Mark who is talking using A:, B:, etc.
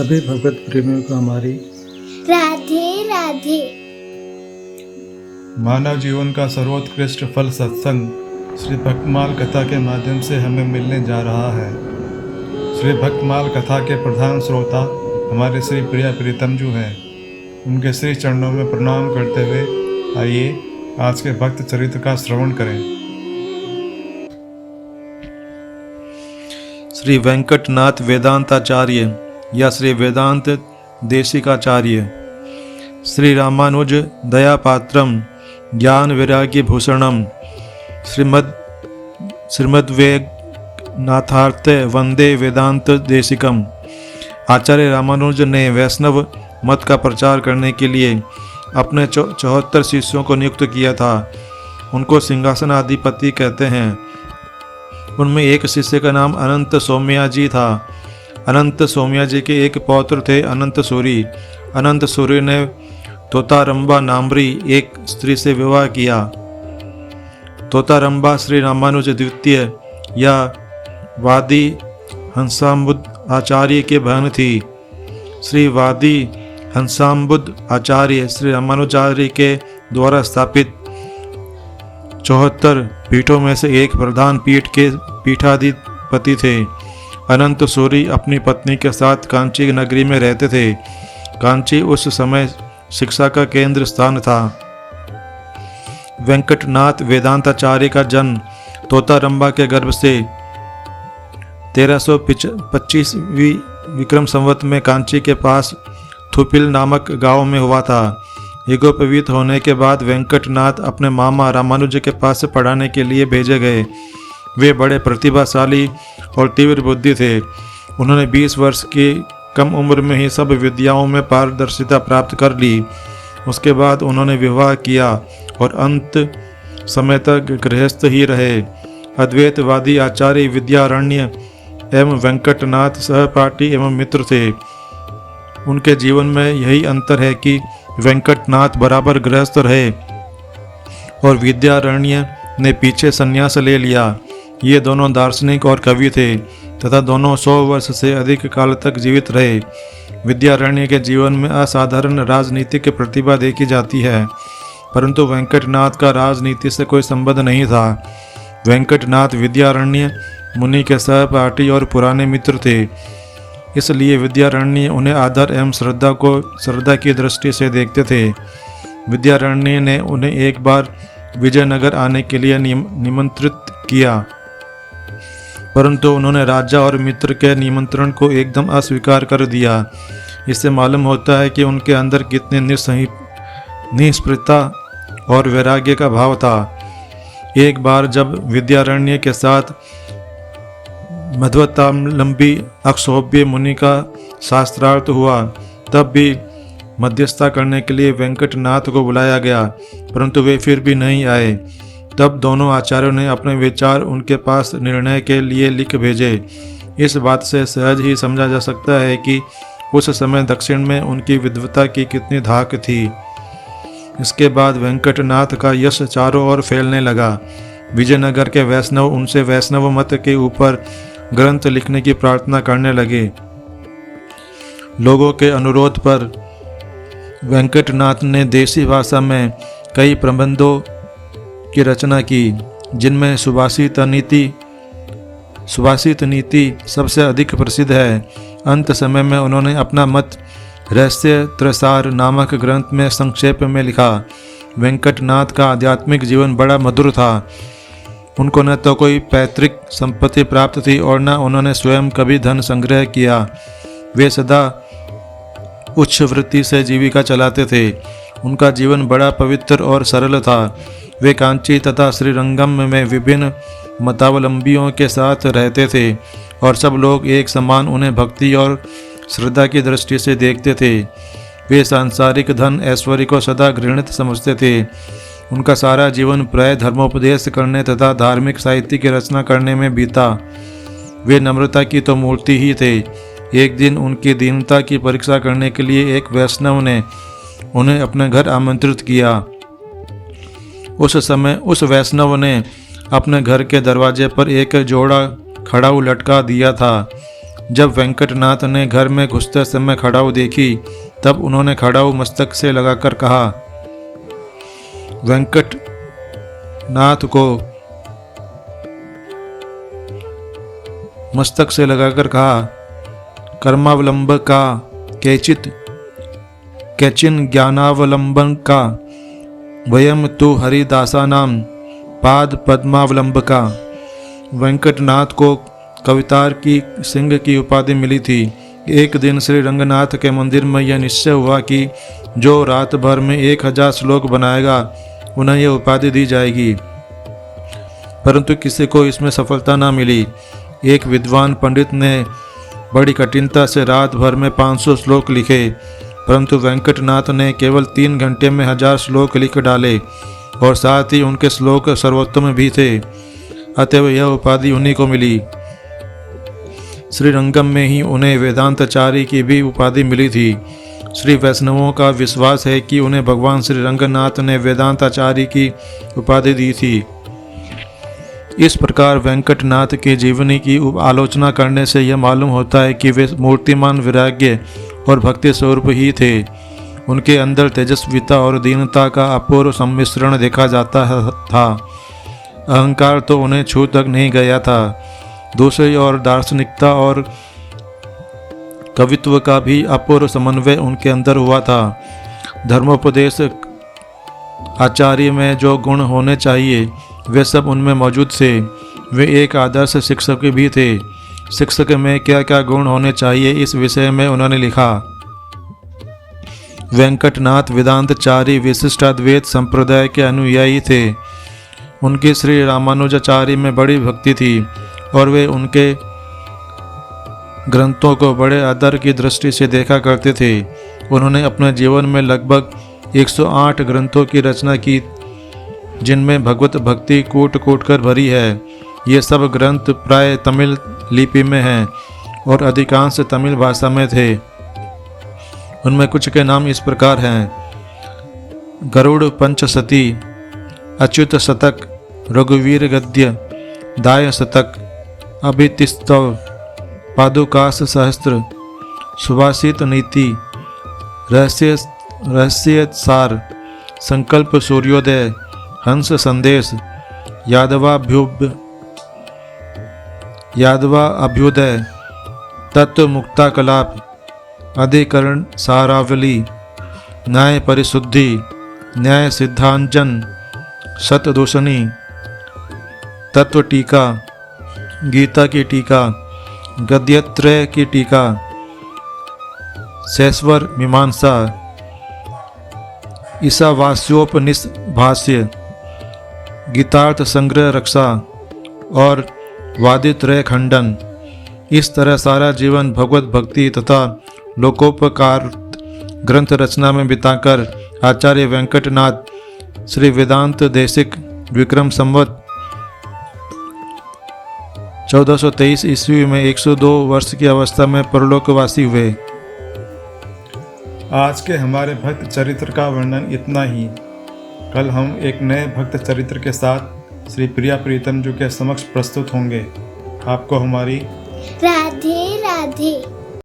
A: सभी भगवत प्रेमियों को हमारी
B: राधे राधे।
C: मानव जीवन का सर्वोत्कृष्ट फल सत्संग श्री भक्तमाल कथा के माध्यम से हमें मिलने जा रहा है। श्री भक्तमाल कथा के प्रधान श्रोता हमारे श्री प्रिया प्रीतम जी हैं। उनके श्री चरणों में प्रणाम करते हुए आइए आज के भक्त चरित्र का श्रवण करें।
D: श्री वेंकटनाथ वेदांताचार्य या श्री वेदांत देशिकाचार्य, श्री रामानुज दयापात्रम ज्ञान वैराग्य भूषणम, श्रीमद्वेगनाथार्थ वंदे वेदांत देशिकम। आचार्य रामानुज ने वैष्णव मत का प्रचार करने के लिए अपने 74 शिष्यों को नियुक्त किया था। उनको सिंहासनाधिपति कहते हैं। उनमें एक शिष्य का नाम अनंत सोमया जी था। अनंत सोमया जी के एक पौत्र थे अनंत सूरी। अनंत सूरी ने तोतारंबा नामरी एक स्त्री से विवाह किया। तोतारंबा श्री रामानुज द्वितीय या वादी हंसाम्बुद आचार्य की बहन थी। श्री वादी हंसाम्बुद आचार्य श्री रामानुजाचार्य के द्वारा स्थापित 74 पीठों में से एक प्रधान पीठ के पीठाधिपति थे। अनंत सूरी अपनी पत्नी के साथ कांची नगरी में रहते थे। कांची उस समय शिक्षा का केंद्र स्थान था। वेंकटनाथ वेदांताचार्य का जन्म तोतारंबा के गर्भ से 1325वीं विक्रम संवत में कांची के पास थुपिल नामक गांव में हुआ था। यज्ञोपवीत होने के बाद वेंकटनाथ अपने मामा रामानुज के पास पढ़ाने के लिए भेजे गए। वे बड़े प्रतिभाशाली और तीव्र बुद्धि थे। उन्होंने 20 वर्ष की कम उम्र में ही सब विद्याओं में पारदर्शिता प्राप्त कर ली। उसके बाद उन्होंने विवाह किया और अंत समय तक गृहस्थ ही रहे। अद्वैतवादी आचार्य विद्यारण्य एवं वेंकटनाथ सहपाठी एवं मित्र थे। उनके जीवन में यही अंतर है कि वेंकटनाथ बराबर गृहस्थ रहे और विद्यारण्य ने पीछे संन्यास ले लिया। ये दोनों दार्शनिक और कवि थे तथा दोनों 100 वर्ष से अधिक काल तक जीवित रहे। विद्यारण्य के जीवन में असाधारण राजनीतिक प्रतिभा देखी जाती है, परंतु वेंकटनाथ का राजनीति से कोई संबंध नहीं था। वेंकटनाथ विद्यारण्य मुनि के सहपाठी और पुराने मित्र थे, इसलिए विद्यारण्य उन्हें आदर एवं श्रद्धा की दृष्टि से देखते थे। विद्यारण्य ने उन्हें एक बार विजयनगर आने के लिए निमंत्रित किया, परंतु उन्होंने राजा और मित्र के निमंत्रण को एकदम अस्वीकार कर दिया। इससे मालूम होता है कि उनके अंदर कितने निष्प्रता और वैराग्य का भाव था। एक बार जब विद्यारण्य के साथ मध्वतालंबी अक्षोभ्य मुनि का शास्त्रार्थ हुआ, तब भी मध्यस्थता करने के लिए वेंकटनाथ को बुलाया गया, परंतु वे फिर भी नहीं आए। तब दोनों आचार्यों ने अपने विचार उनके पास निर्णय के लिए लिख भेजे। इस बात से सहज ही समझा जा सकता है कि उस समय दक्षिण में उनकी विद्वता की कितनी धाक थी। इसके बाद वेंकटनाथ का यश चारों ओर फैलने लगा। विजयनगर के वैष्णव उनसे वैष्णव मत के ऊपर ग्रंथ लिखने की प्रार्थना करने लगे। लोगों के अनुरोध पर वेंकटनाथ ने देसी भाषा में कई प्रबंधों की रचना की, जिनमें सुभाषित नीति सबसे अधिक प्रसिद्ध है। अंत समय में उन्होंने अपना मत रहस्य त्रसार नामक ग्रंथ में संक्षेप में लिखा। वेंकटनाथ का आध्यात्मिक जीवन बड़ा मधुर था। उनको न तो कोई पैतृक संपत्ति प्राप्त थी और न उन्होंने स्वयं कभी धन संग्रह किया। वे सदा उच्च वृत्ति से जीविका चलाते थे। उनका जीवन बड़ा पवित्र और सरल था। वे कांची तथा श्रीरंगम में विभिन्न मतावलंबियों के साथ रहते थे और सब लोग एक समान उन्हें भक्ति और श्रद्धा की दृष्टि से देखते थे। वे सांसारिक धन ऐश्वर्य को सदा घृणित समझते थे। उनका सारा जीवन प्राय धर्मोपदेश करने तथा धार्मिक साहित्य की रचना करने में बीता। वे नम्रता की तो मूर्ति ही थे। एक दिन उनकी दीनता की परीक्षा करने के लिए एक वैष्णव ने उन्हें अपने घर आमंत्रित किया। उस समय उस वैष्णव ने अपने घर के दरवाजे पर एक जोड़ा खड़ाऊ लटका दिया था। जब वेंकटनाथ ने घर में घुसते समय खड़ाऊ देखी तब उन्होंने खड़ाऊ मस्तक से लगाकर कहा, वेंकटनाथ को मस्तक से लगाकर कहा, कर्मावलंब का कैचिन ज्ञानावलंबन का वयम तु हरिदासानाम पाद पद्मावलंब का। वेंकटनाथ को कवितार की सिंह की उपाधि मिली थी। एक दिन श्री रंगनाथ के मंदिर में यह निश्चय हुआ कि जो रात भर में 1000 श्लोक बनाएगा उन्हें यह उपाधि दी जाएगी, परंतु किसी को इसमें सफलता न मिली। एक विद्वान पंडित ने बड़ी कठिनता से रात भर में 500 श्लोक लिखे, परंतु वेंकटनाथ ने केवल 3 घंटे में 1000 श्लोक लिख डाले और साथ ही उनके श्लोक सर्वोत्तम भी थे। अतएव यह उपाधि उन्हीं को मिली। श्रीरंगम में ही उन्हें वेदांताचार्य की भी उपाधि मिली थी। श्री वैष्णवों का विश्वास है कि उन्हें भगवान श्री रंगनाथ ने वेदांताचार्य की उपाधि दी थी। इस प्रकार वेंकटनाथ की जीवनी की आलोचना करने से यह मालूम होता है कि वे मूर्तिमान वैराग्य और भक्ति स्वरूप ही थे। उनके अंदर तेजस्विता और दीनता का अपूर्व सम्मिश्रण देखा जाता था। अहंकार तो उन्हें छू तक नहीं गया था। दूसरी ओर दार्शनिकता और कवित्व का भी अपूर्व समन्वय उनके अंदर हुआ था। धर्मोपदेश आचार्य में जो गुण होने चाहिए वे सब उनमें मौजूद थे। वे एक आदर्श शिक्षक भी थे। शिक्षक में क्या क्या गुण होने चाहिए इस विषय में उन्होंने लिखा। वेंकटनाथ वेदांतचार्य विशिष्टाद्वैत संप्रदाय के अनुयायी थे। उनकी श्री रामानुजाचार्य में बड़ी भक्ति थी और वे उनके ग्रंथों को बड़े आदर की दृष्टि से देखा करते थे। उन्होंने अपने जीवन में लगभग 108 ग्रंथों की रचना की, जिनमें भगवत भक्ति कूट कूट कर भरी है। ये सब ग्रंथ प्राय तमिल लिपि में हैं और अधिकांश तमिल भाषा में थे। उनमें कुछ के नाम इस प्रकार हैं: गरुड़ पंचसती, अच्युत शतक, रघुवीर गद्य, दाय शतक, अभितिस्तव, पादुकास सहस्त्र, सुभाषित नीति, रहस्य सार, संकल्प सूर्योदय, हंस संदेश, यादवा अभ्युदय, तत्व मुक्ता कलाप, अधिकरण सारावली, न्याय परिशुद्धि, न्याय सिद्धांजन, शतदूषणी, तत्व टीका, गीता की टीका, गद्यत्रय की टीका, शैश्वर मीमांसा, ईशावास्योपनिषद, गीतार्थ संग्रह रक्षा और वादित्रय खंडन। इस तरह सारा जीवन भगवत भक्ति तथा लोकोपकार ग्रंथ रचना में बिताकर आचार्य वेंकटनाथ श्री वेदांत देशिक विक्रम संवत 1423 ईस्वी में 102 वर्ष की अवस्था में परलोकवासी हुए।
C: आज के हमारे भक्त चरित्र का वर्णन इतना ही। कल हम एक नए भक्त चरित्र के साथ श्री प्रिया प्रीतम जी के समक्ष प्रस्तुत होंगे। आपको हमारी
B: राधे राधे।